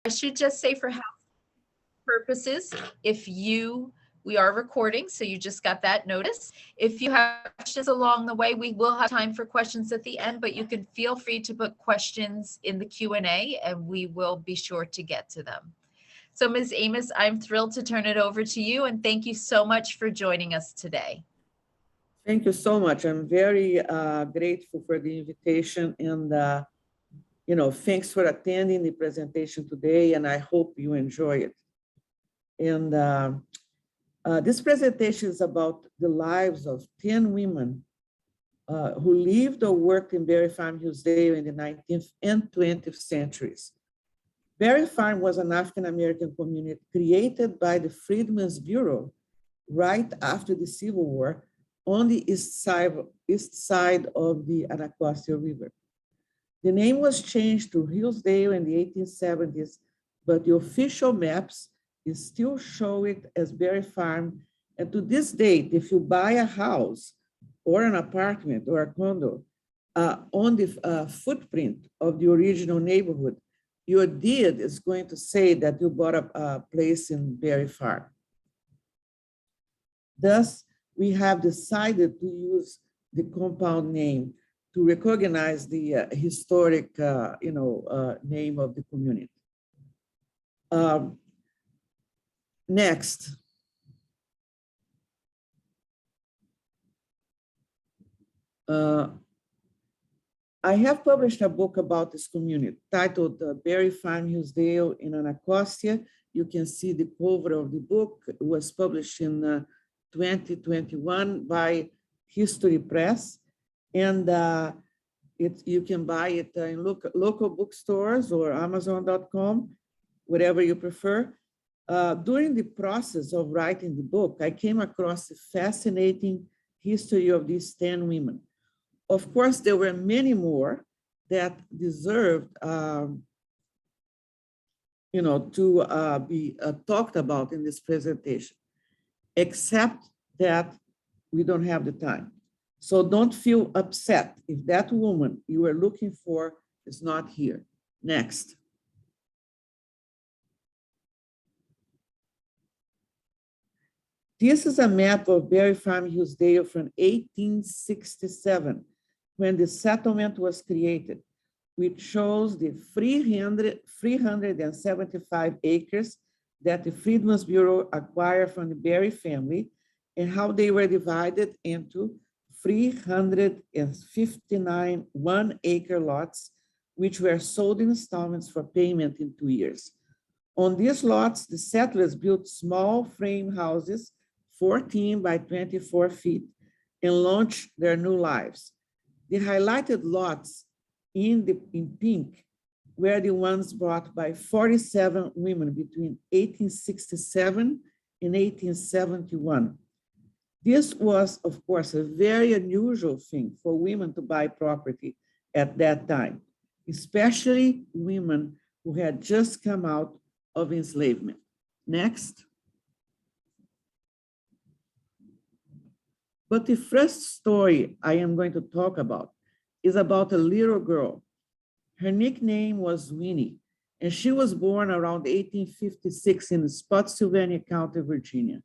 should just say for health purposes, we are recording, so you just got that notice. If you have questions along the way, we will have time for questions at the end, but you can feel free to put questions in the Q&A and we will be sure to get to them. So Ms. Amos, I'm thrilled to turn it over to you and thank you so much for joining us today. Thank you so much. I'm very grateful for the invitation and thanks for attending the presentation today and I hope you enjoy it. And this presentation is about the lives of 10 women who lived or worked in Barry Farm-Hillsdale in the 19th and 20th centuries. Barry Farm was an African-American community created by the Freedmen's Bureau right after the Civil War on the east side of the Anacostia River. The name was changed to Hillsdale in the 1870s, but the official maps still show it as Barry Farm. And to this date, if you buy a house or an apartment or a condo on the footprint of the original neighborhood, your deed is going to say that you bought a place in Barry Farm. Thus, we have decided to use the compound name to recognize the historic, name of the community. Next. I have published a book about this community titled Barry Farm-Hillsdale in Anacostia. You can see the cover of the book. It was published in 2021 by History Press. And you can buy it in local bookstores or Amazon.com, whatever you prefer. During the process of writing the book, I came across a fascinating history of these 10 women. Of course, there were many more that deserved, to be talked about in this presentation, except that we don't have the time. So don't feel upset if that woman you were looking for is not here. Next. This is a map of Barry Farm-Hillsdale from 1867, when the settlement was created, which shows the 375 acres that the Freedmen's Bureau acquired from the Barry family and how they were divided into 359 one-acre lots, which were sold in installments for payment in 2 years. On these lots, the settlers built small frame houses 14 by 24 feet, and launched their new lives. The highlighted lots in pink were the ones bought by 47 women between 1867 and 1871. This was, of course, a very unusual thing for women to buy property at that time, especially women who had just come out of enslavement. Next. But the first story I am going to talk about is about a little girl. Her nickname was Winnie, and she was born around 1856 in Spotsylvania County, Virginia.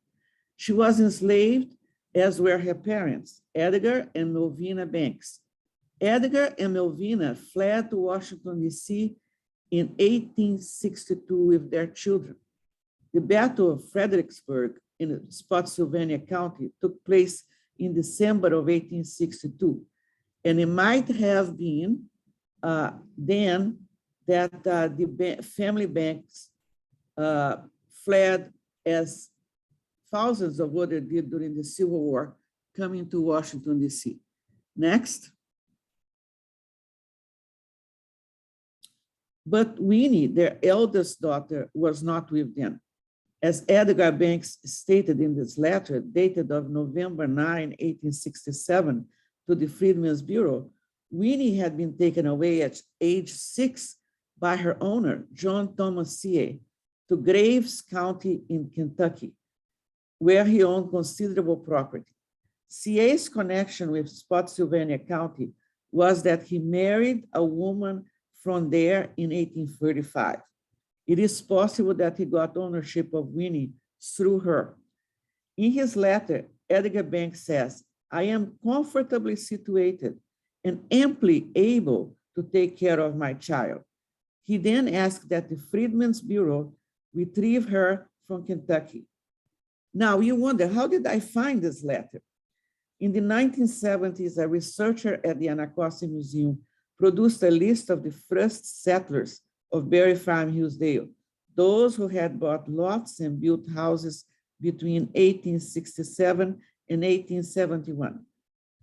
She was enslaved, as were her parents, Edgar and Melvina Banks. Edgar and Melvina fled to Washington, D.C. in 1862 with their children. The Battle of Fredericksburg in Spotsylvania County took place in December of 1862. And it might have been then that the family banks fled as thousands of others did during the Civil War, coming to Washington, D.C. Next. But Winnie, their eldest daughter, was not with them. As Edgar Banks stated in this letter, dated of November 9, 1867, to the Freedmen's Bureau, Winnie had been taken away at age 6 by her owner, John Thomas C.A., to Graves County in Kentucky, where he owned considerable property. C.A.'s connection with Spotsylvania County was that he married a woman from there in 1835. It is possible that he got ownership of Winnie through her. In his letter, Edgar Banks says, I am comfortably situated and amply able to take care of my child. He then asked that the Freedmen's Bureau retrieve her from Kentucky. Now you wonder, how did I find this letter? In the 1970s, a researcher at the Anacostia Museum produced a list of the first settlers of Barry Farm-Hillsdale, those who had bought lots and built houses between 1867 and 1871.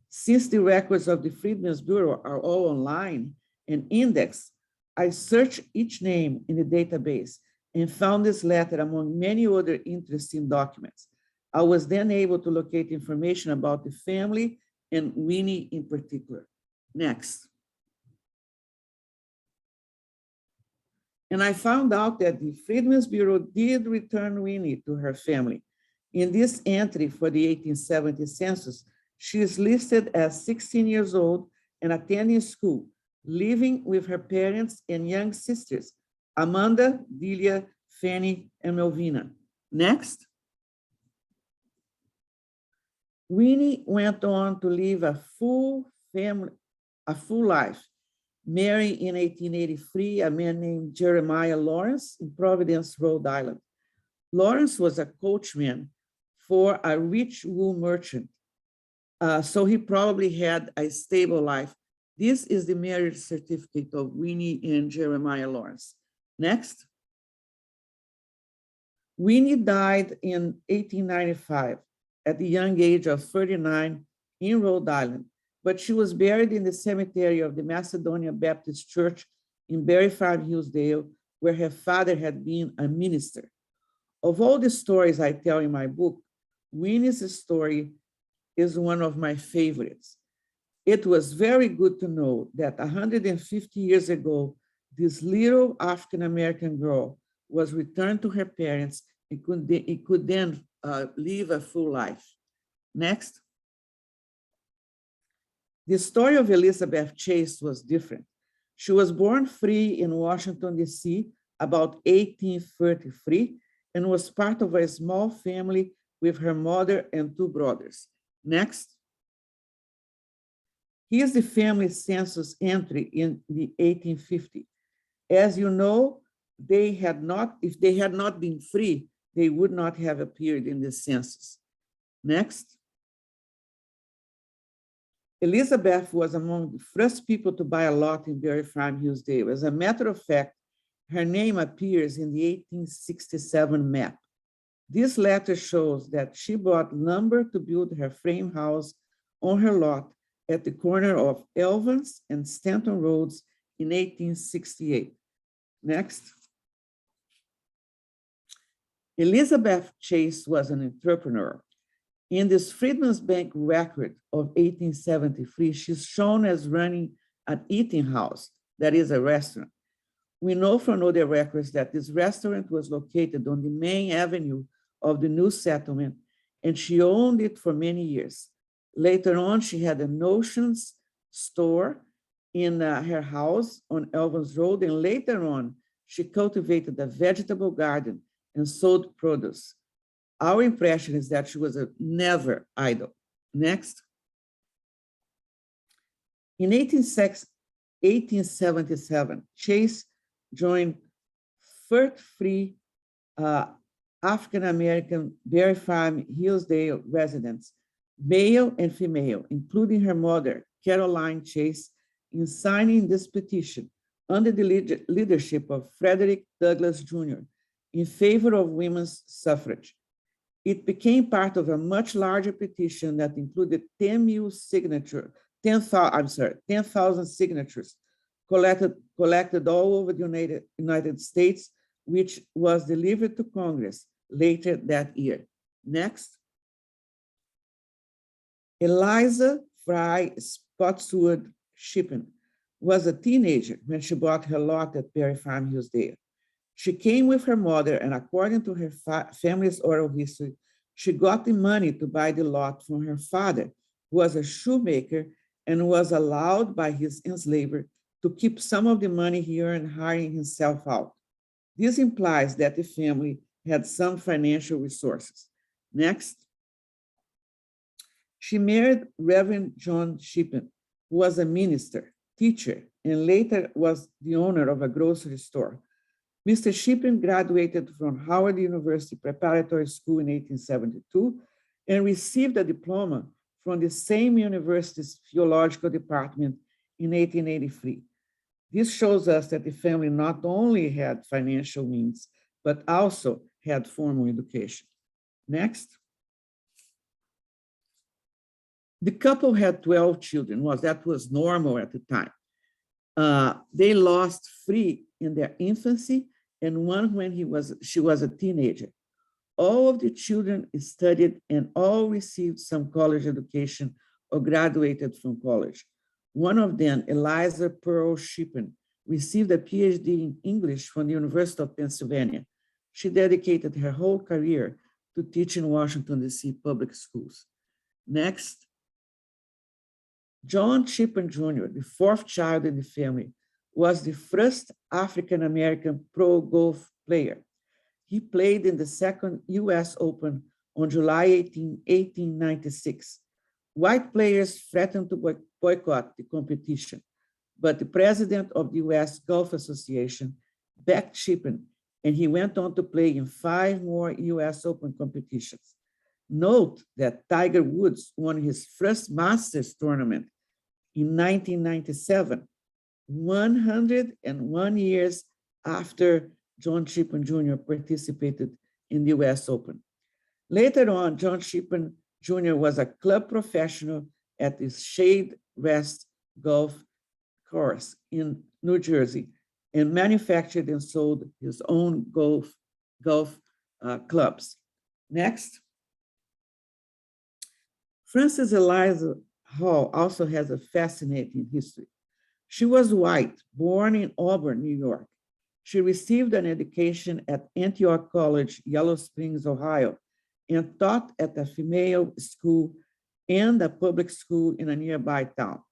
Since the records of the Freedmen's Bureau are all online and indexed, I searched each name in the database and found this letter among many other interesting documents. I was then able to locate information about the family and Winnie in particular. Next. And I found out that the Freedmen's Bureau did return Winnie to her family. In this entry for the 1870 census, she is listed as 16 years old and attending school, living with her parents and young sisters, Amanda, Delia, Fanny, and Melvina. Next. Winnie went on to live a full life, married in 1883 a man named Jeremiah Lawrence in Providence, Rhode Island. Lawrence was a coachman for a rich wool merchant, so he probably had a stable life. This is the marriage certificate of Winnie and Jeremiah Lawrence. Next. Winnie died in 1895 at the young age of 39 in Rhode Island, but she was buried in the cemetery of the Macedonia Baptist Church in Barry Farm-Hillsdale, where her father had been a minister. Of all the stories I tell in my book, Winnie's story is one of my favorites. It was very good to know that 150 years ago, this little African-American girl was returned to her parents and could then live a full life. Next. The story of Elizabeth Chase was different. She was born free in Washington, D.C. about 1833 and was part of a small family with her mother and two brothers. Next. Here's the family census entry in the 1850. As you know, if they had not been free, they would not have appeared in the census. Next. Elizabeth was among the first people to buy a lot in Barry Farm-Hillsdale. As a matter of fact, her name appears in the 1867 map. This letter shows that she bought lumber to build her frame house on her lot at the corner of Elvins and Stanton Roads in 1868. Next. Elizabeth Chase was an entrepreneur. In this Freedmen's Bank record of 1873, she's shown as running an eating house, that is a restaurant. We know from other records that this restaurant was located on the main avenue of the new settlement, and she owned it for many years. Later on, she had a notions store in her house on Elvins Road, and later on, she cultivated a vegetable garden and sold produce. Our impression is that she was never idle. Next. In 1877, Chase joined third free African-American Barry Farm-Hillsdale residents, male and female, including her mother, Caroline Chase, in signing this petition under the leadership of Frederick Douglass Jr. in favor of women's suffrage. It became part of a much larger petition that included 10,000 signatures collected all over the United States, which was delivered to Congress later that year. Next. Eliza Fry Spotswood Shippen was a teenager when she bought her lot at Barry Farm-Hillsdale. She came with her mother, and according to her family's oral history, she got the money to buy the lot from her father, who was a shoemaker and was allowed by his enslaver to keep some of the money he earned hiring himself out. This implies that the family had some financial resources. Next. She married Reverend John Shippen, who was a minister, teacher, and later was the owner of a grocery store. Mr. Shippen graduated from Howard University Preparatory School in 1872 and received a diploma from the same university's theological department in 1883. This shows us that the family not only had financial means, but also had formal education. Next. The couple had 12 children. That was normal at the time. They lost 3 in their infancy and one when she was a teenager. All of the children studied and all received some college education or graduated from college. One of them, Eliza Pearl Shippen, received a PhD in English from the University of Pennsylvania. She dedicated her whole career to teach in Washington, D.C. public schools. Next. John Shippen Jr., the 4th child in the family, was the first African-American pro golf player. He played in the 2nd US Open on July 18, 1896. White players threatened to boycott the competition, but the president of the US Golf Association backed Shippen, and he went on to play in 5 more US Open competitions. Note that Tiger Woods won his first Masters tournament in 1997, 101 years after John Shippen Jr. participated in the US Open. Later on, John Shippen Jr. was a club professional at the Shade Rest Golf Course in New Jersey and manufactured and sold his own golf clubs. Next. Frances Eliza Hall also has a fascinating history. She was white, born in Auburn, New York. She received an education at Antioch College, Yellow Springs, Ohio, and taught at a female school and a public school in a nearby town.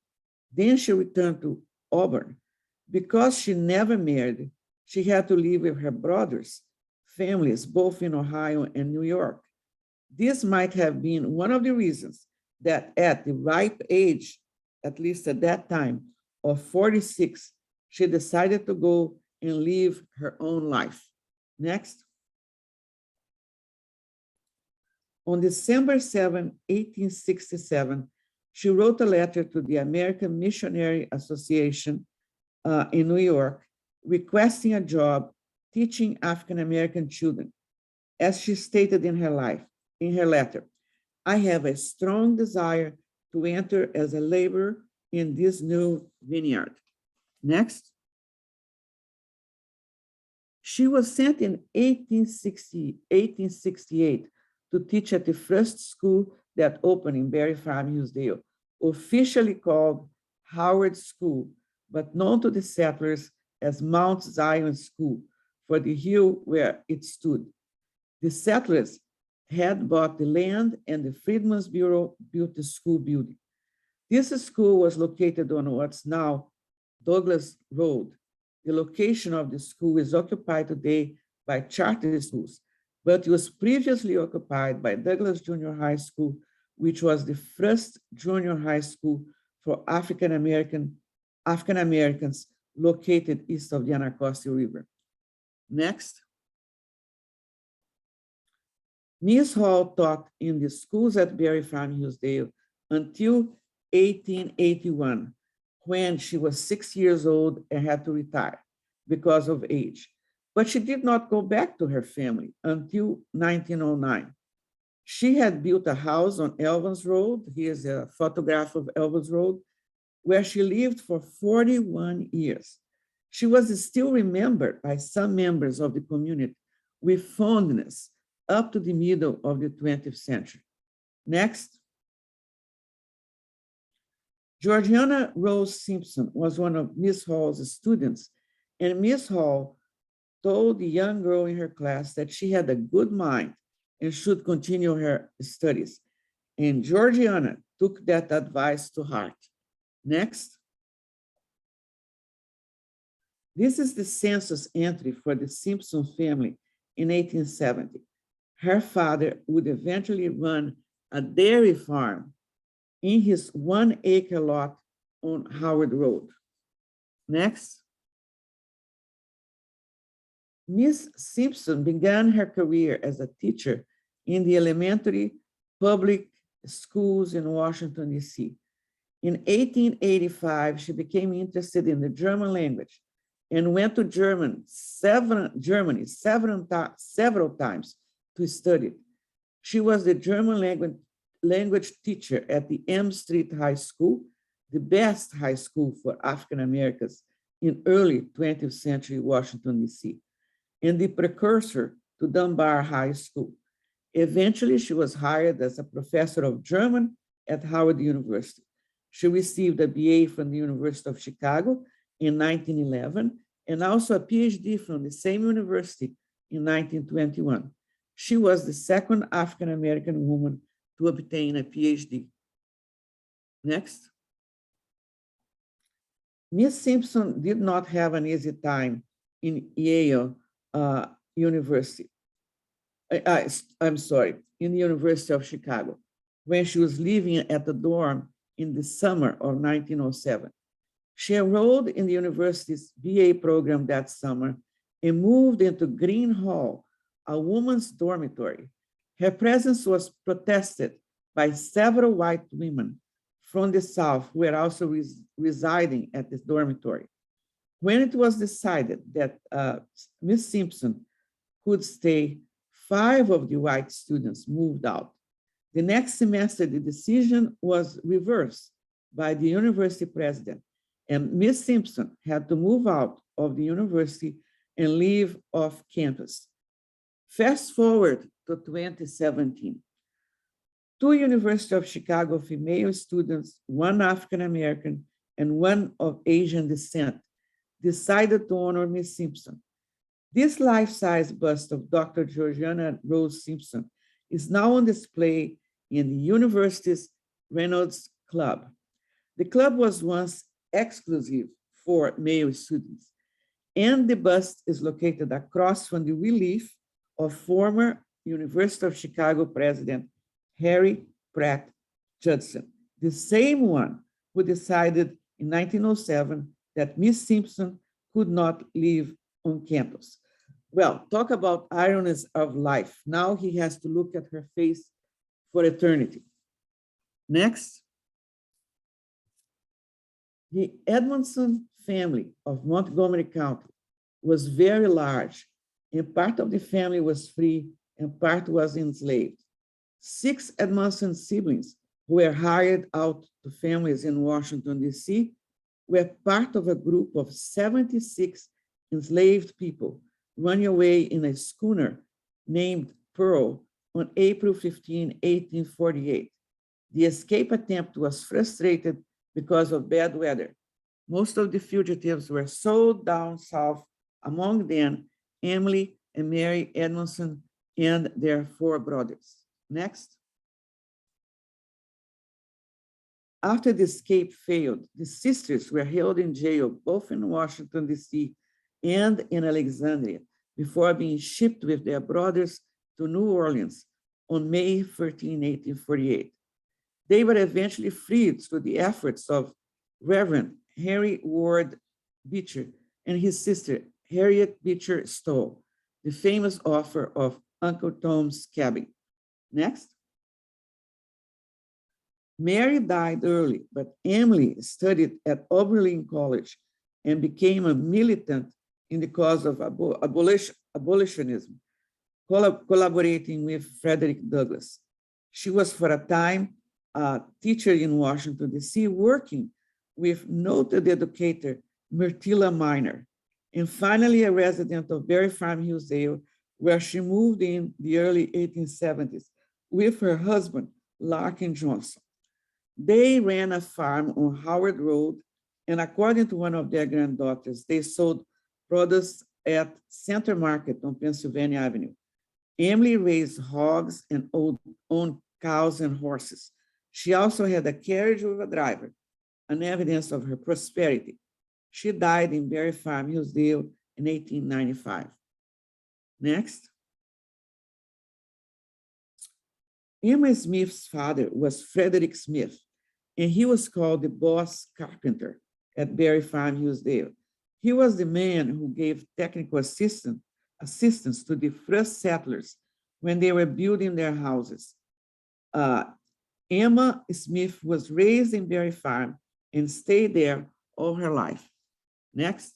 Then she returned to Auburn. Because she never married, she had to live with her brothers' families, both in Ohio and New York. This might have been one of the reasons that at the ripe age, at least at that time, of 46, she decided to go and live her own life. Next. On December 7, 1867, she wrote a letter to the American Missionary Association in New York, requesting a job teaching African-American children. As she stated in her letter, I have a strong desire to enter as a laborer in this new vineyard. Next. She was sent in 1868 to teach at the first school that opened in Barry Farm-Hillsdale, officially called Howard School, but known to the settlers as Mount Zion School for the hill where it stood. The settlers had bought the land and the Freedmen's Bureau built the school building. This school was located on what's now Douglas Road. The location of the school is occupied today by charter schools, but it was previously occupied by Douglas Junior High School, which was the first junior high school for African Americans located east of the Anacostia River. Next. Miss Hall taught in the schools at Barry Farm-Hillsdale until 1881, when she was 6 years old and had to retire because of age. But she did not go back to her family until 1909. She had built a house on Elvins Road. Here's a photograph of Elvins Road, where she lived for 41 years. She was still remembered by some members of the community with fondness up to the middle of the 20th century. Next. Georgiana Rose Simpson was one of Miss Hall's students, and Miss Hall told the young girl in her class that she had a good mind and should continue her studies. And Georgiana took that advice to heart. Next. This is the census entry for the Simpson family in 1870. Her father would eventually run a dairy farm in his 1-acre lot on Howard Road. Next. Miss Simpson began her career as a teacher in the elementary public schools in Washington, D.C. In 1885, she became interested in the German language and went to Germany several times to study it. She was the German language teacher at the M Street High School, the best high school for African Americans in early 20th century Washington, D.C., and the precursor to Dunbar High School. Eventually, she was hired as a professor of German at Howard University. She received a BA from the University of Chicago in 1911 and also a PhD from the same university in 1921. She was the second African-American woman to obtain a PhD. Next. Miss Simpson did not have an easy time in Yale University. I'm sorry, in the University of Chicago, when she was living at the dorm in the summer of 1907. She enrolled in the university's BA program that summer and moved into Green Hall, a woman's dormitory. Her presence was protested by several white women from the South who were also residing at this dormitory. When it was decided that Miss Simpson could stay, 5 of the white students moved out. The next semester, the decision was reversed by the university president, and Miss Simpson had to move out of the university and leave off campus. Fast forward to 2017. 2 University of Chicago female students, 1 African-American and 1 of Asian descent, decided to honor Miss Simpson. This life-size bust of Dr. Georgiana Rose Simpson is now on display in the university's Reynolds Club. The club was once exclusive for male students, and the bust is located across from the relief of former University of Chicago president Harry Pratt Judson, the same one who decided in 1907 that Miss Simpson could not live on campus. Well, talk about ironies of life. Now he has to look at her face for eternity. Next. The Edmonson family of Montgomery County was very large, and part of the family was free and part was enslaved. 6 Edmonson siblings who were hired out to families in Washington, D.C., were part of a group of 76 enslaved people running away in a schooner named Pearl on April 15, 1848. The escape attempt was frustrated because of bad weather. Most of the fugitives were sold down south, among them Emily and Mary Edmonson and their 4 brothers. Next. After the escape failed, the sisters were held in jail, both in Washington, D.C. and in Alexandria, before being shipped with their brothers to New Orleans on May 13, 1848. They were eventually freed through the efforts of Reverend Henry Ward Beecher and his sister, Harriet Beecher Stowe, the famous author of Uncle Tom's Cabin. Next. Mary died early, but Emily studied at Oberlin College and became a militant in the cause of abolitionism, collaborating with Frederick Douglass. She was for a time a teacher in Washington, D.C., working with noted educator Myrtilla Minor, and finally a resident of Barry Farm-Hillsdale, where she moved in the early 1870s with her husband, Larkin Johnson. They ran a farm on Howard Road, and according to one of their granddaughters, they sold produce at Center Market on Pennsylvania Avenue. Emily raised hogs and owned cows and horses. She also had a carriage with a driver, an evidence of her prosperity. She died in Barry Farm-Hillsdale in 1895. Next. Emma Smith's father was Frederick Smith, and he was called the boss carpenter at Barry Farm-Hillsdale. He was the man who gave technical assistance to the first settlers when they were building their houses. Emma Smith was raised in Barry Farm and stayed there all her life. Next.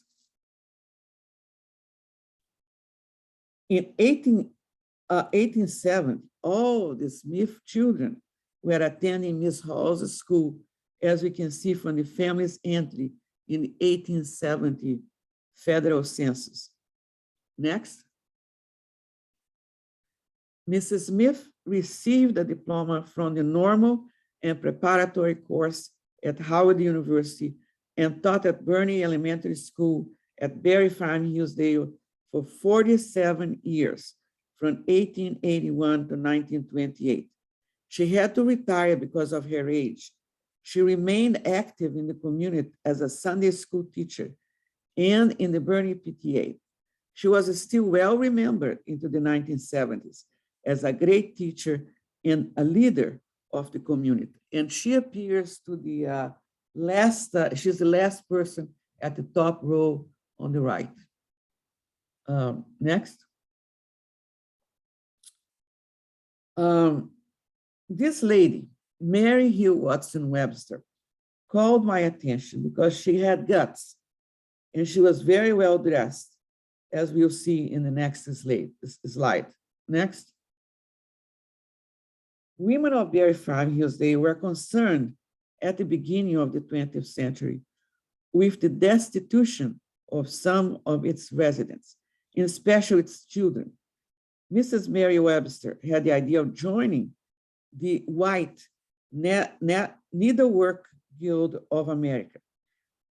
In 1870, all the Smith children were attending Miss Hall's school, as we can see from the family's entry in the 1870 federal census. Next. Mrs. Smith received a diploma from the normal and preparatory course at Howard University and taught at Burney Elementary School at Barry Farm-Hillsdale for 47 years, from 1881 to 1928. She had to retire because of her age. She remained active in the community as a Sunday school teacher and in the Burney PTA. She was still well remembered into the 1970s as a great teacher and a leader of the community. And she appears to the she's the last person at the top row on the right. Next. This lady, Mary Hill Watson Webster, called my attention because she had guts and she was very well dressed, as we'll see in the next slide. Next. Women of Barry Farm-Hillsdale were concerned at the beginning of the 20th century with the destitution of some of its residents, especially its children. Mrs. Mary Webster had the idea of joining the White Needlework Guild of America.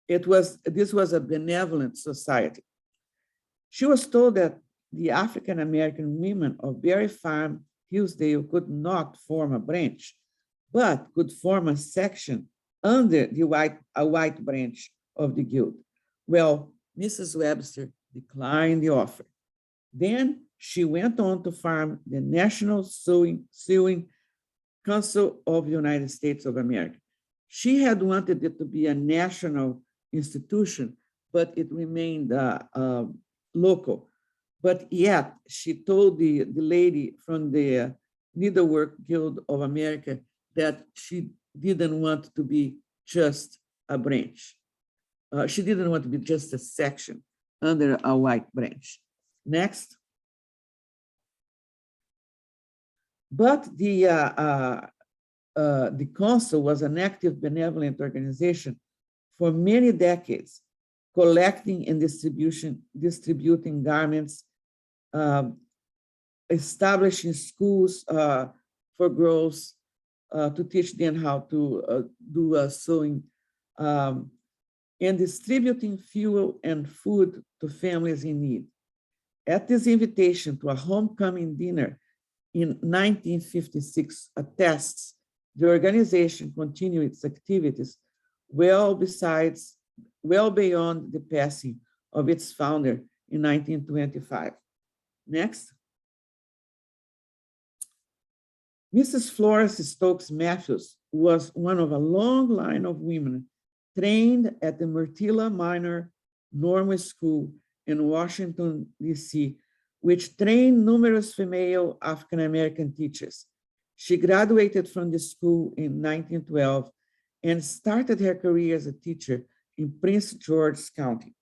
This was a benevolent society. She was told that the African-American women of Barry Farm-Hillsdale could not form a branch, but could form a section under a white branch of the guild. Well, Mrs. Webster declined the offer. Then she went on to form the National Sewing Council of the United States of America. She had wanted it to be a national institution, but it remained local. But yet, she told the lady from the Needlework Guild of America that she didn't want to be just a branch. She didn't want to be just a section under a white branch. Next. But the council was an active benevolent organization for many decades, collecting and distributing garments, establishing schools for girls to teach them how to do sewing, and distributing fuel and food to families in need. At this invitation to a homecoming dinner in 1956 attests, the organization continued its activities well beyond the passing of its founder in 1925. Next. Mrs. Florence Stokes Matthews was one of a long line of women trained at the Myrtilla Minor Normal School in Washington, D.C., which trained numerous female African-American teachers. She graduated from the school in 1912 and started her career as a teacher in Prince George's County.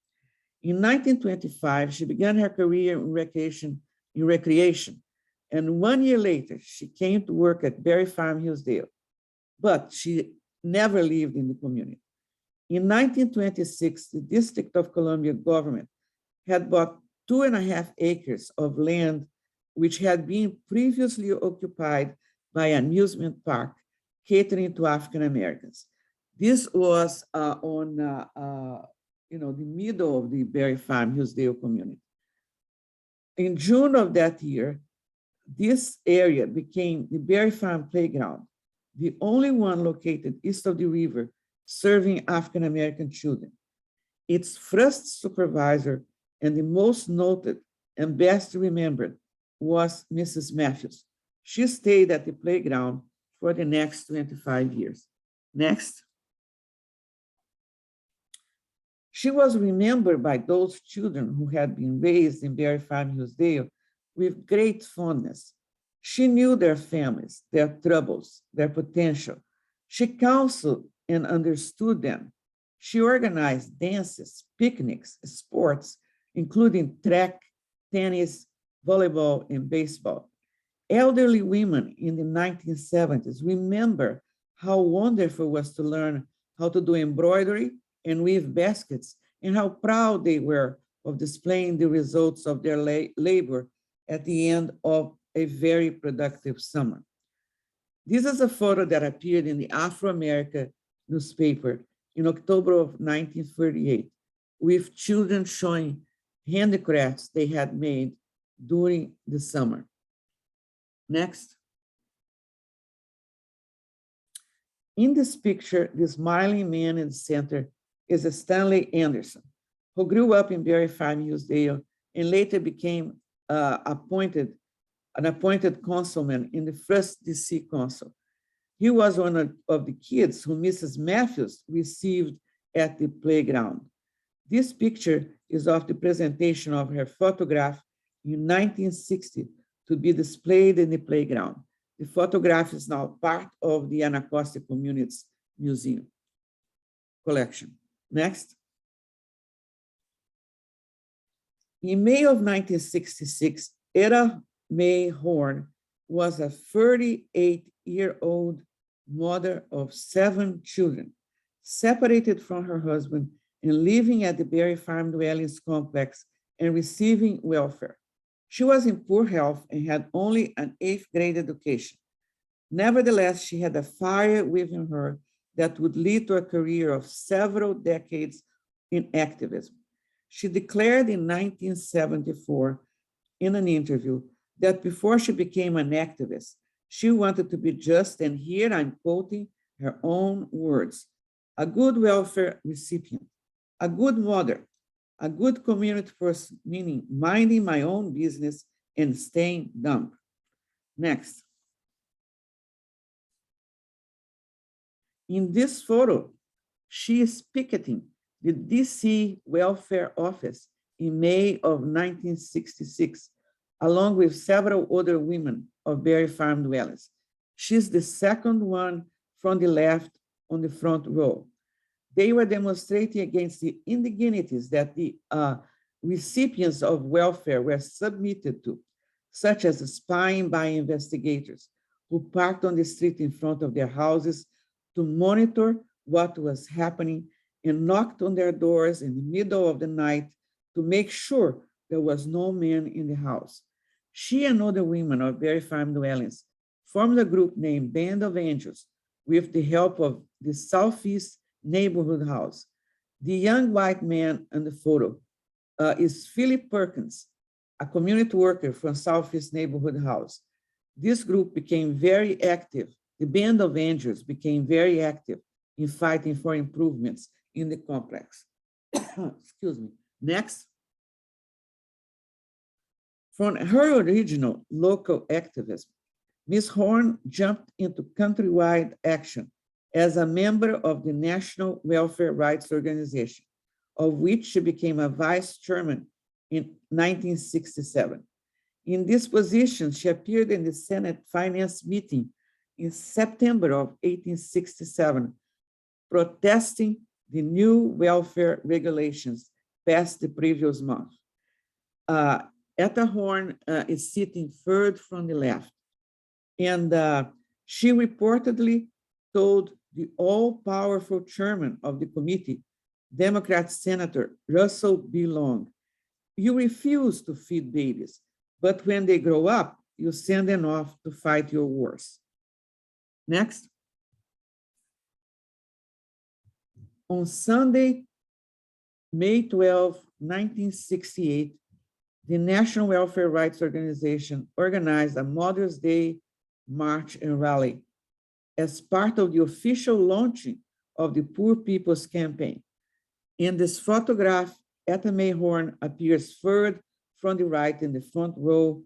In 1925, she began her career in recreation, and 1 year later, she came to work at Barry Farm-Hillsdale, but she never lived in the community. In 1926, the District of Columbia government had bought 2.5 acres of land, which had been previously occupied by an amusement park catering to African Americans. This was on the middle of the Barry Farm-Hillsdale community. In June of that year, this area became the Barry Farm Playground, the only one located east of the river serving African American children. Its first supervisor and the most noted and best remembered was Mrs. Matthews. She stayed at the playground for the next 25 years. Next. She was remembered by those children who had been raised in Barry Farm-Hillsdale with great fondness. She knew their families, their troubles, their potential. She counseled and understood them. She organized dances, picnics, sports, including track, tennis, volleyball, and baseball. Elderly women in the 1970s remember how wonderful it was to learn how to do embroidery and weave baskets, and how proud they were of displaying the results of their labor at the end of a very productive summer. This is a photo that appeared in the Afro-America newspaper in October of 1938, with children showing handicrafts they had made during the summer. Next. In this picture, the smiling man in the center is Stanley Anderson, who grew up in Barry Farm-Hillsdale and later became an appointed councilman in the first DC council. He was one of the kids who Mrs. Matthews received at the playground. This picture is of the presentation of her photograph in 1960 to be displayed in the playground. The photograph is now part of the Anacostia Community's Museum collection. Next. In May of 1966, Etta May Horn was a 38-year-old mother of 7 children, separated from her husband and living at the Barry Farm Dwellings complex and receiving welfare. She was in poor health and had only an 8th grade education. Nevertheless, she had a fire within her that would lead to a career of several decades in activism. She declared in 1974 in an interview that before she became an activist, she wanted to be just, and here I'm quoting her own words, a good welfare recipient, a good mother, a good community person, meaning minding my own business and staying dumb. Next. In this photo, she is picketing the DC Welfare Office in May of 1966, along with several other women of Barry Farm dwellers. She's the second one from the left on the front row. They were demonstrating against the indignities that the recipients of welfare were submitted to, such as spying by investigators who parked on the street in front of their houses to monitor what was happening and knocked on their doors in the middle of the night to make sure there was no man in the house. She and other women of Barry Farm dwellings formed a group named Band of Angels with the help of the Southeast Neighborhood House. The young white man in the photo is Philip Perkins, a community worker from Southeast Neighborhood House. This group became very active. The Band of Angels became very active in fighting for improvements in the complex. Excuse me. Next. From her original local activism, Ms. Horn jumped into countrywide action as a member of the National Welfare Rights Organization, of which she became a vice chairman in 1967. In this position, she appeared in the Senate Finance meeting in September of 1867, protesting the new welfare regulations passed the previous month. Etta Horn is sitting third from the left, and she reportedly told the all-powerful chairman of the committee, Democrat Senator Russell B. Long, "You refuse to feed babies, but when they grow up, you send them off to fight your wars." Next. On Sunday, May 12, 1968, the National Welfare Rights Organization organized a Mother's Day march and rally as part of the official launching of the Poor People's Campaign. In this photograph, Etta Mayhorn appears third from the right in the front row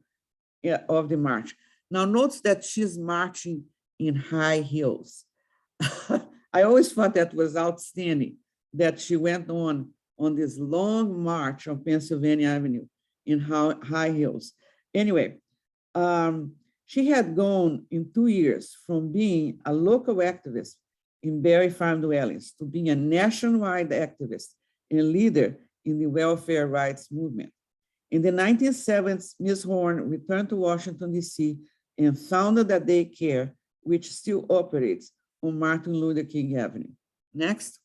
of the march. Now notice that she's marching in high heels. I always thought that was outstanding, that she went on this long march on Pennsylvania Avenue in high heels. Anyway, she had gone in 2 years from being a local activist in Barry Farm dwellings to being a nationwide activist and leader in the welfare rights movement. In the 1970s, Ms. Horn returned to Washington, D.C. and founded a daycare which still operates on Martin Luther King Avenue. Next.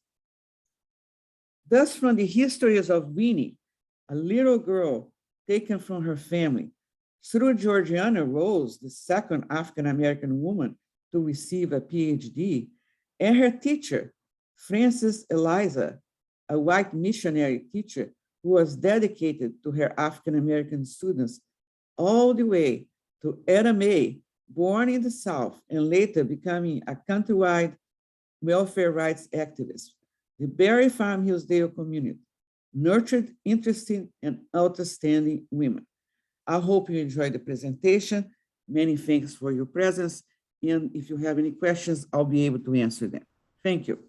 Thus, from the histories of Winnie, a little girl taken from her family, through Georgiana Rose, the second African-American woman to receive a PhD, and her teacher, Frances Eliza, a white missionary teacher who was dedicated to her African-American students, all the way to Etta May, born in the South and later becoming a countrywide welfare rights activist. The Barry Farm-Hillsdale community nurtured interesting and outstanding women. I hope you enjoyed the presentation. Many thanks for your presence. And if you have any questions, I'll be able to answer them. Thank you.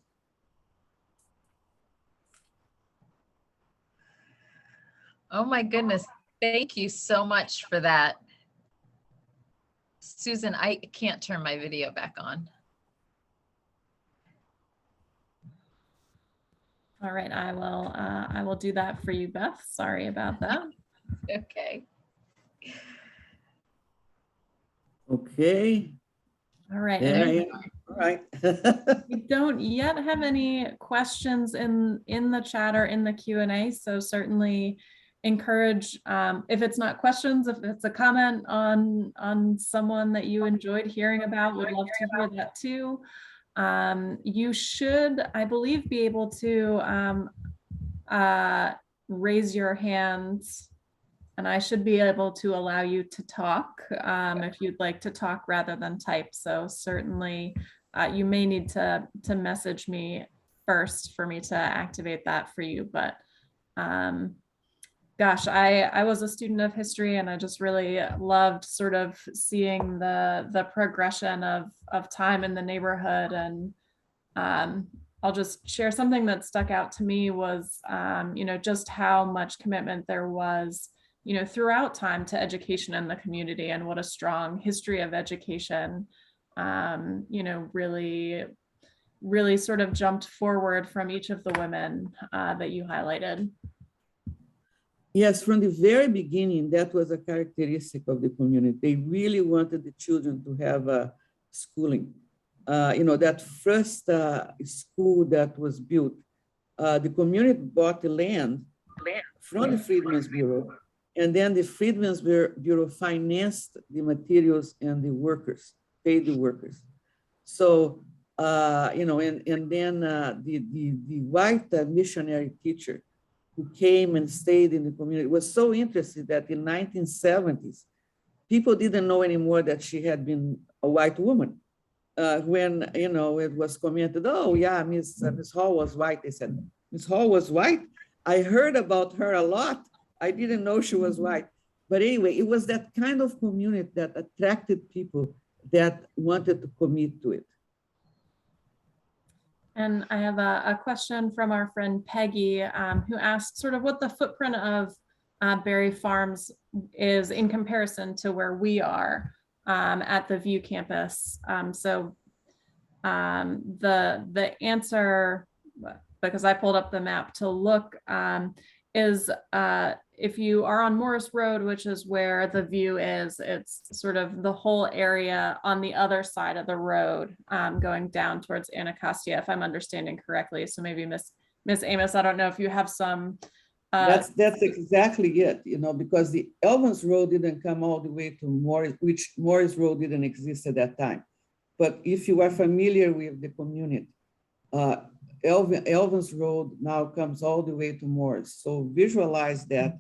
Oh my goodness. Thank you so much for that. Susan, I can't turn my video back on. All right, I will do that for you, Beth. Sorry about that. Okay. Okay. All right. There I am. All right. We don't yet have any questions in the chat or in the Q&A, so certainly encourage, if it's not questions, if it's a comment on someone that you enjoyed hearing about, would love to hear that too. You should, I believe, be able to raise your hands, and I should be able to allow you to talk if you'd like to talk rather than type. So certainly you may need to message me first for me to activate that for you. But gosh, I was a student of history, and I just really loved sort of seeing the progression of time in the neighborhood. And I'll just share something that stuck out to me was, you know, just how much commitment there was, you know, throughout time to education in the community, and what a strong history of education, you know, really sort of jumped forward from each of the women that you highlighted. Yes, from the very beginning, that was a characteristic of the community. They really wanted the children to have schooling. You know, that first school that was built, the community bought the land from the Freedmen's Bureau, and then the Freedmen's Bureau financed the materials and the workers, paid the workers. So, you know, and then the white missionary teacher who came and stayed in the community was so interested that in 1970s, people didn't know anymore that she had been a white woman. When, you know, it was commented, oh yeah, Miss Hall was white. They said, Miss Hall was white? I heard about her a lot. I didn't know she was white. But anyway, it was that kind of community that attracted people that wanted to commit to it. And I have a question from our friend Peggy, who asked sort of what the footprint of Barry Farms is in comparison to where we are at the View campus. So the answer, because I pulled up the map to look, is if you are on Morris Road, which is where the View is, it's sort of the whole area on the other side of the road, going down towards Anacostia, if I'm understanding correctly. So maybe Miss Amos, I don't know if you have some. That's exactly it, you know, because the Elvins Road didn't come all the way to Morris, which Morris Road didn't exist at that time. But if you are familiar with the community, Elvins Road now comes all the way to Morris. So visualize that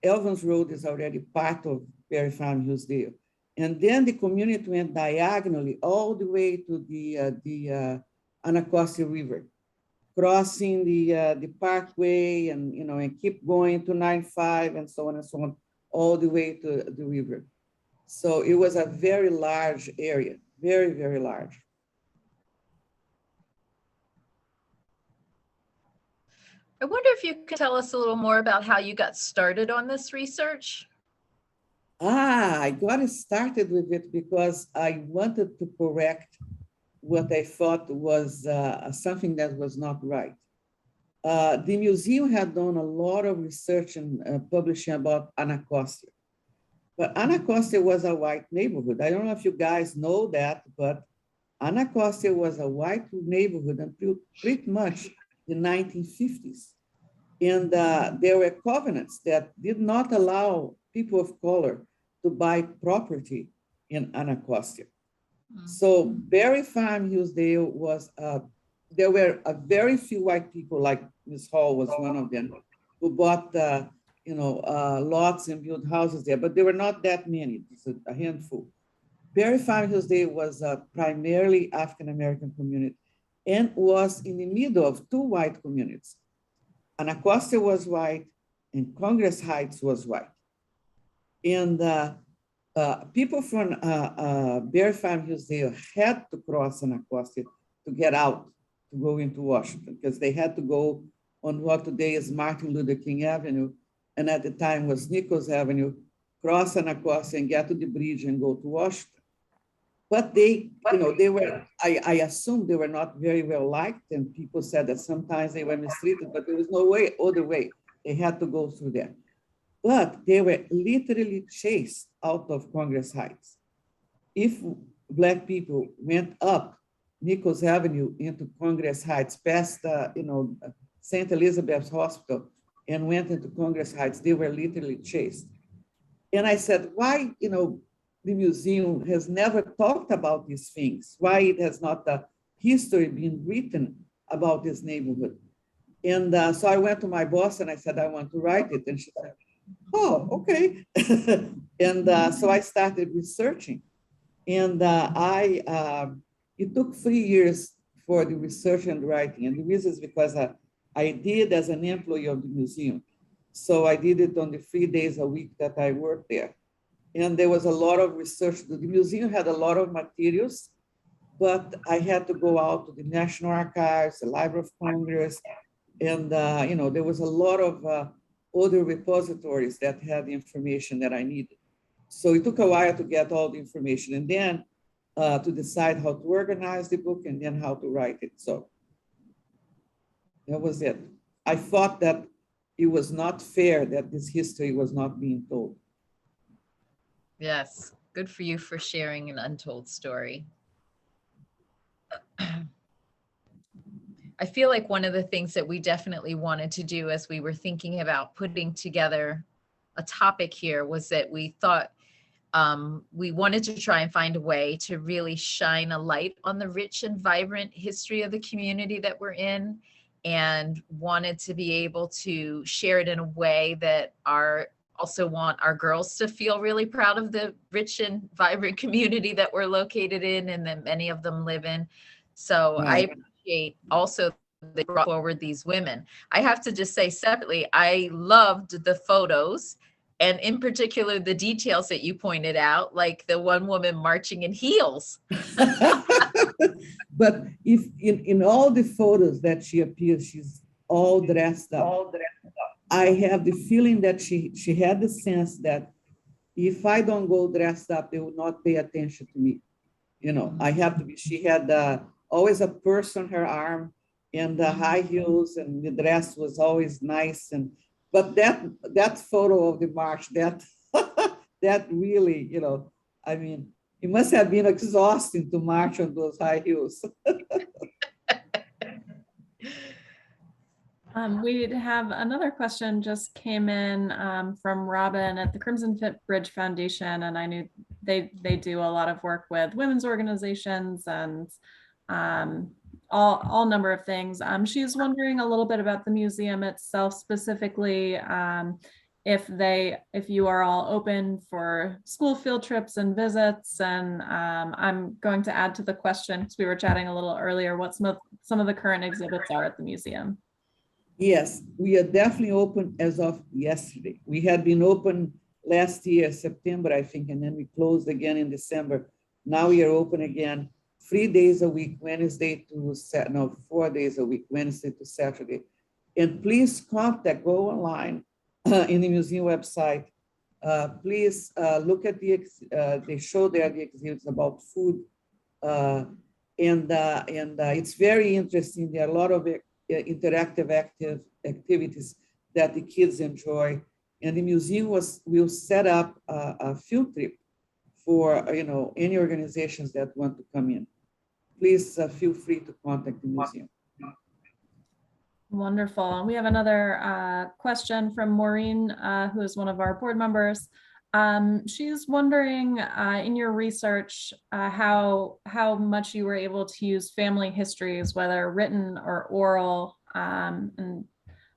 Elvins Road is already part of Barry Farm-Hillsdale. And then the community went diagonally all the way to the Anacostia River. crossing the parkway and, and keep going to 95 and so on, all the way to the river. So it was a very large area, very, very large. I wonder if you could tell us a little more about how you got started on this research? I got started with it because I wanted to correct what I thought was something that was not right. The museum had done a lot of research and publishing about Anacostia. But Anacostia was a white neighborhood. I don't know if you guys know that, but Anacostia was a white neighborhood until pretty much the 1950s. And there were covenants that did not allow people of color to buy property in Anacostia. So Barry Farm-Hillsdale was, there were a very few white people, like Miss Hall was one of them, who bought, lots and built houses there, but there were not that many, just a handful. Barry Farm-Hillsdale was a primarily African-American community and was in the middle of two white communities. Anacostia was white and Congress Heights was white. And people from Barry Farm-Hillsdale had to cross Anacostia to get out, to go into Washington, because they had to go on what today is Martin Luther King Avenue, and at the time was Nichols Avenue, cross Anacostia and get to the bridge and go to Washington. But they were, I assume they were not very well liked, and people said that sometimes they were mistreated, but there was no other way. They had to go through there. But they were literally chased out of Congress Heights. If Black people went up Nichols Avenue into Congress Heights, past St. Elizabeth's Hospital, and went into Congress Heights, they were literally chased. And I said, why, the museum has never talked about these things? Why it has not the history been written about this neighborhood? And so I went to my boss and I said, I want to write it. And she said, oh, okay. And so I started researching. And it took 3 years for the research and writing. And the reason is because I did as an employee of the museum. So I did it on the 3 days a week that I worked there. And there was a lot of research. The museum had a lot of materials, but I had to go out to the National Archives, the Library of Congress, and there was a lot of other repositories that had the information that I needed. So it took a while to get all the information and then to decide how to organize the book and then how to write it. So that was it. I thought that it was not fair that this history was not being told. Yes, good for you for sharing an untold story. I feel like one of the things that we definitely wanted to do as we were thinking about putting together a topic here was that we thought we wanted to try and find a way to really shine a light on the rich and vibrant history of the community that we're in, and wanted to be able to share it in a way that also want our girls to feel really proud of the rich and vibrant community that we're located in and that many of them live in. So right. I appreciate also they brought forward these women. I have to just say separately, I loved the photos and in particular the details that you pointed out, like the one woman marching in heels. But if in all the photos that she appears, she's all dressed up. I have the feeling that she had the sense that if I don't go dressed up, they will not pay attention to me. I have to be, she had always a purse on her arm and the high heels, and the dress was always nice. But that photo of the march, that really, I mean, it must have been exhausting to march on those high heels. We have another question just came in from Robin at the Crimson Bridge Foundation, and I knew they do a lot of work with women's organizations and all number of things. She's wondering a little bit about the museum itself specifically, if you are all open for school field trips and visits. And I'm going to add to the question, because we were chatting a little earlier, what some of the current exhibits are at the museum. Yes, we are definitely open as of yesterday. We had been open last year, September, I think, and then we closed again in December. Now we are open again 3 days a week, Wednesday to Saturday, no, 4 days a week, Wednesday to Saturday. And please contact, go online in the museum website. Please look at they show there the exhibits about food. It's very interesting. There are a lot of interactive activities that the kids enjoy. And the museum will set up a field trip for any organizations that want to come in. Please feel free to contact the museum. Wonderful. And we have another question from Maureen, who is one of our board members. She's wondering, in your research, how much you were able to use family histories, whether written or oral, and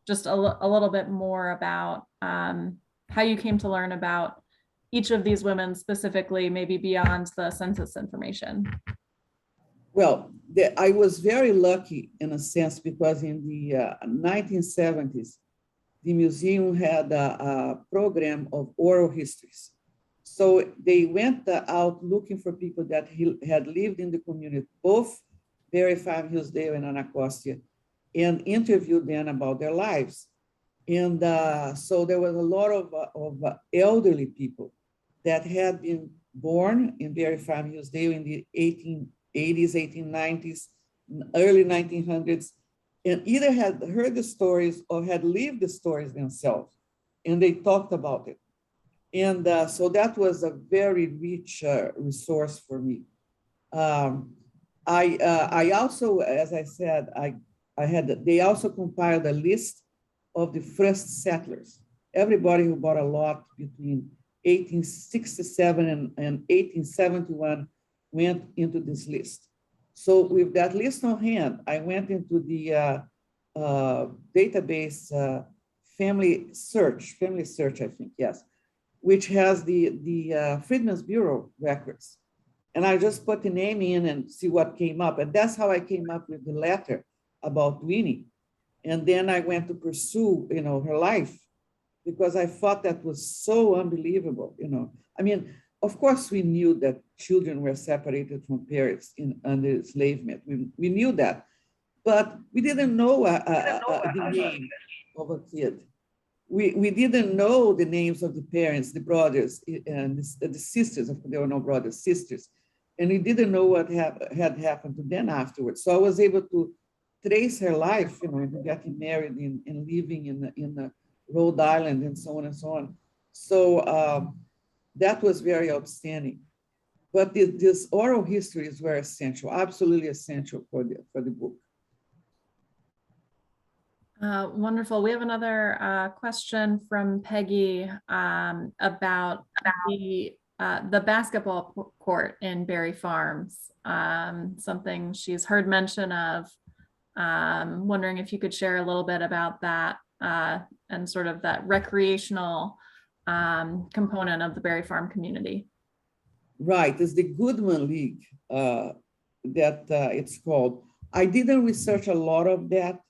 just a little bit more about how you came to learn about each of these women specifically, maybe beyond the census information. Well, I was very lucky in a sense, because in the 1970s, the museum had a program of oral histories. So they went out looking for people that had lived in the community, both Barry Farm-Hillsdale and Anacostia, and interviewed them about their lives. And so there was a lot of elderly people that had been born in Barry Farm-Hillsdale in the 1880s, 1890s, early 1900s, and either had heard the stories or had lived the stories themselves, and they talked about it. And so that was a very rich resource for me. I also, as I said, they also compiled a list of the first settlers, everybody who bought a lot between 1867 and 1871 went into this list. So with that list on hand, I went into the database family search, I think, yes, which has the Freedmen's Bureau records. And I just put the name in and see what came up. And that's how I came up with the letter about Winnie. And then I went to pursue, her life, because I thought that was so unbelievable, I mean, of course, we knew that children were separated from parents under enslavement. We knew that, but we didn't know the name of a kid. We didn't know the names of the parents, the brothers, and the sisters. There were no brothers, sisters. And we didn't know what had happened to them afterwards. So I was able to trace her life, and getting married and living in Rhode Island and so on and so on. So that was very outstanding. But these oral histories were essential, absolutely essential for the book. Wonderful. We have another question from Peggy about the basketball court in Barry Farms, something she's heard mention of. Wondering if you could share a little bit about that and sort of that recreational component of the Barry Farm community. Right, it's the Goodman League that it's called. I didn't research a lot of that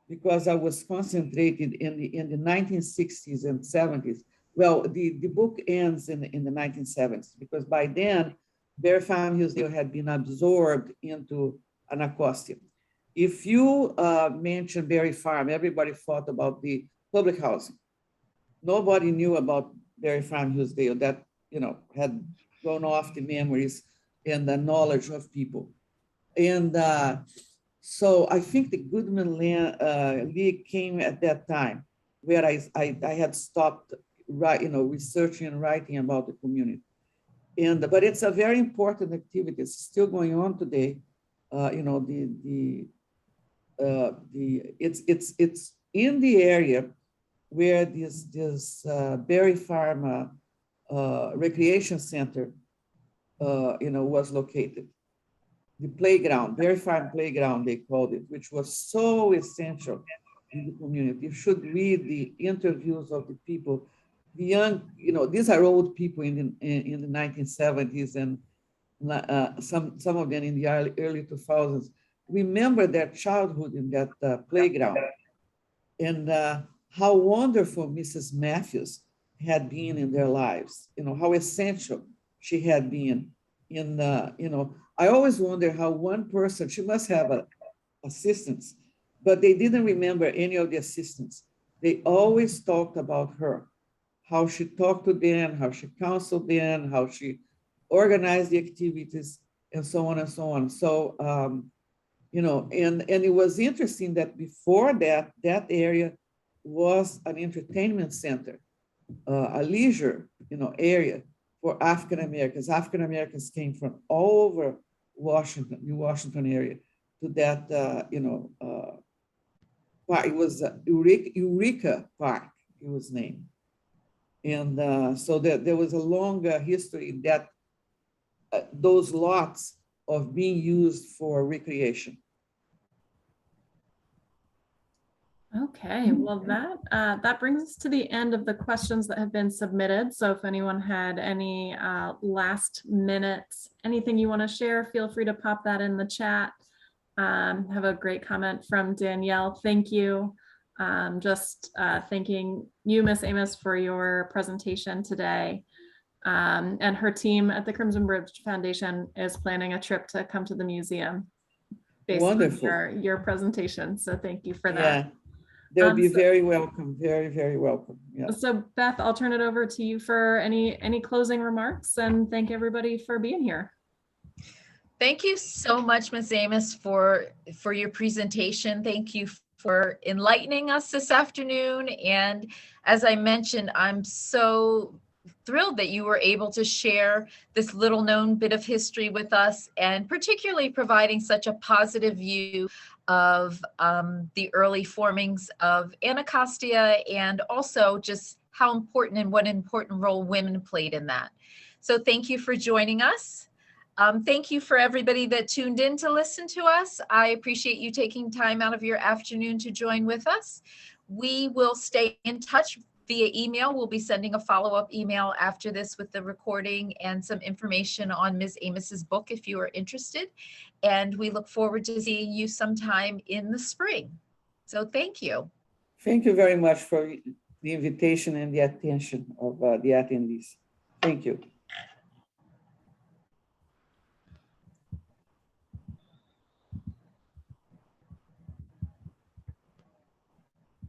because I was concentrated in the 1960s and 70s. Well, the book ends in the 1970s, because by then, Barry Farm-Hillsdale had been absorbed into Anacostia. If you mention Barry Farm, everybody thought about the public housing. Nobody knew about Barry Farm-Hillsdale that, had gone off the memories and the knowledge of people. And so I think the Goodman League came at that time, where I had stopped researching and writing about the community. But it's a very important activity. It's still going on today. It's in the area where this Barry Farm Recreation Center, was located. The playground, Barry Farm Playground, they called it, which was so essential in the community. You should read the interviews of the people the young, these are old people in the 1970s and some of them in the early 2000s, remember their childhood in that playground. And how wonderful Mrs. Matthews had been in their lives, how essential she had been in, I always wonder how one person, she must have assistants, but they didn't remember any of the assistants. They always talked about her, how she talked to them, how she counseled them, how she organized the activities, and so on and so on. So, and it was interesting that before that area was an entertainment center, a leisure, area for African Americans. African Americans came from all over Washington, New Washington area, to that, park. It was Eureka Park, it was named. And so there was a long history that those lots of being used for recreation. Okay, well, that brings us to the end of the questions that have been submitted. So if anyone had any last minutes, anything you want to share, feel free to pop that in the chat. Have a great comment from Danielle. Thank you. Just thanking you, Miss Amos, for your presentation today. And her team at the Crimson Bridge Foundation is planning a trip to come to the museum based Wonderful. on your presentation. So thank you for that. Yeah, they'll be very welcome, very, very welcome. Yeah. So Beth, I'll turn it over to you for any closing remarks, and thank everybody for being here. Thank you so much, Ms. Amos, for your presentation. Thank you for enlightening us this afternoon. And as I mentioned, I'm so thrilled that you were able to share this little known bit of history with us, and particularly providing such a positive view of the early formings of Anacostia, and also just how important and what important role women played in that. So thank you for joining us. Thank you for everybody that tuned in to listen to us. I appreciate you taking time out of your afternoon to join with us. We will stay in touch via email. We'll be sending a follow-up email after this with the recording and some information on Ms. Amos's book if you are interested. And we look forward to seeing you sometime in the spring. So thank you. Thank you very much for the invitation and the attention of the attendees. Thank you.